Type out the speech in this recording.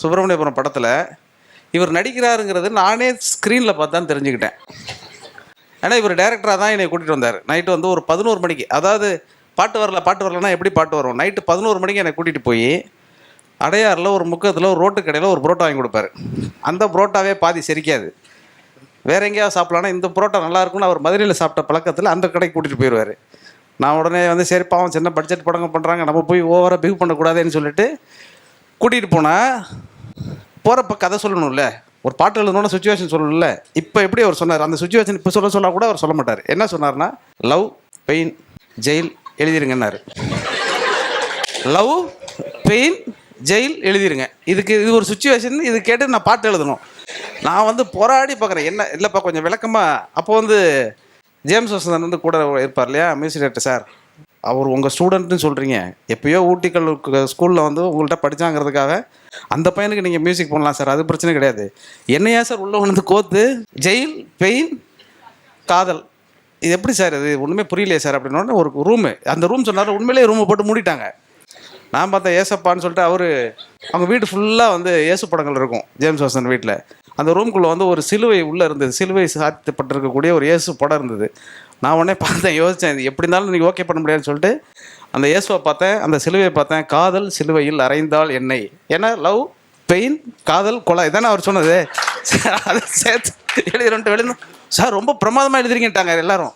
சுப்பிரமணியபுரம் படத்தில் இவர் நடிக்கிறாருங்கிறது நானே ஸ்க்ரீனில் பார்த்து தான் தெரிஞ்சுக்கிட்டேன். ஏன்னா இவர் டைரக்டராக தான் என்னை கூட்டிகிட்டு வந்தார். நைட்டு வந்து ஒரு 11 மணிக்கு, அதாவது பாட்டு வரலன்னா எப்படி பாட்டு வரும், நைட்டு 11 மணிக்கு என்னை கூட்டிகிட்டு போய் அடையாறில் ஒரு முக்கத்தில் ஒரு ரோட்டு கடையில் ஒரு புரோட்டா வாங்கி கொடுப்பாரு. அந்த புரோட்டாவே பாதி செரிக்காது. வேற எங்கேயாவது சாப்பிட்லான்னா இந்த புரோட்டா நல்லா இருக்கும்னு அவர் மதுரையில் சாப்பிட்ட பழக்கத்தில் அந்த கடைக்கு கூட்டிகிட்டு போயிடுவார். நான் உடனே வந்து சரி பாவம் சின்ன பட்ஜெட் படங்க பண்ணுறாங்க, நம்ம போய் ஓவராக பிகு பண்ணக்கூடாதுன்னு சொல்லிட்டு கூட்டிகிட்டு போனால் போகிறப்ப கதை சொல்லணும்ல, ஒரு பாட்டு எழுதணும்னா சுச்சுவேஷன் சொல்லணும்ல. இப்போ எப்படி அவர் சொன்னார், அந்த சுச்சுவேஷன் இப்போ சொல்ல கூட அவர் சொல்ல மாட்டார். என்ன சொன்னார்னா, லவ் பெயின் ஜெயில் எழுதிருங்கன்னாரு. லவ் பெயின் ஜெயில் எழுதிருங்க, இது ஒரு சுச்சுவேஷன், இது கேட்டு நான் பாட்டு எழுதணும். நான் வந்து போராடி பார்க்குறேன், என்ன இல்லைப்பா கொஞ்சம் விளக்கமாக. அப்போ வந்து ஜேம்ஸ் வசந்தன் வந்து கூட இருப்பார் இல்லையா, மியூசிக் டைரக்டர் சார், அவர் உங்கள் ஸ்டூடெண்ட்டுன்னு சொல்கிறீங்க, எப்போயோ ஊட்டிக்கல் ஸ்கூலில் வந்து உங்கள்கிட்ட படித்தாங்கிறதுக்காக அந்த பையனுக்கு நீங்கள் மியூசிக் பண்ணலாம் சார், அது பிரச்சனை கிடையாது. என்னையா சார் உள்ளே வந்து கோத்து ஜெயில் பெயின் காதல், இது எப்படி சார், இது ஒன்றுமே புரியலையே சார் அப்படின்னோடனே ஒரு ரூமு, அந்த ரூம் சொன்னார், உண்மையிலேயே ரூமை போட்டு மூடிட்டாங்க. நான் பார்த்தேன் ஏசப்பான்னு சொல்லிட்டு அவங்க வீடு ஃபுல்லாக வந்து ஏசு படங்கள் இருக்கும் ஜேம்ஸ் வாசன் வீட்டில். அந்த ரூம்குள்ளே வந்து ஒரு சிலுவை உள்ளே இருந்தது, சிலுவை சாத்திப்பட்டிருக்கக்கூடிய ஒரு இயேசு படம் இருந்தது. நான் உடனே பார்த்தேன், யோசித்தேன், இது எப்படி இருந்தாலும் நீங்கள் ஓகே பண்ண முடியாதுன்னு சொல்லிட்டு அந்த இயேசுவை பார்த்தேன், அந்த சிலுவையை பார்த்தேன். காதல் சிலுவையில் அறைந்தால் என்னை, ஏன்னா லவ் பெயின் காதல் கொலை இதானே அவர் சொன்னது. அதை சேர்த்து எழுதிட்டு வெளியே சார் ரொம்ப பிரமாதமாக எழுதுறீங்கட்டாங்க எல்லாரும்.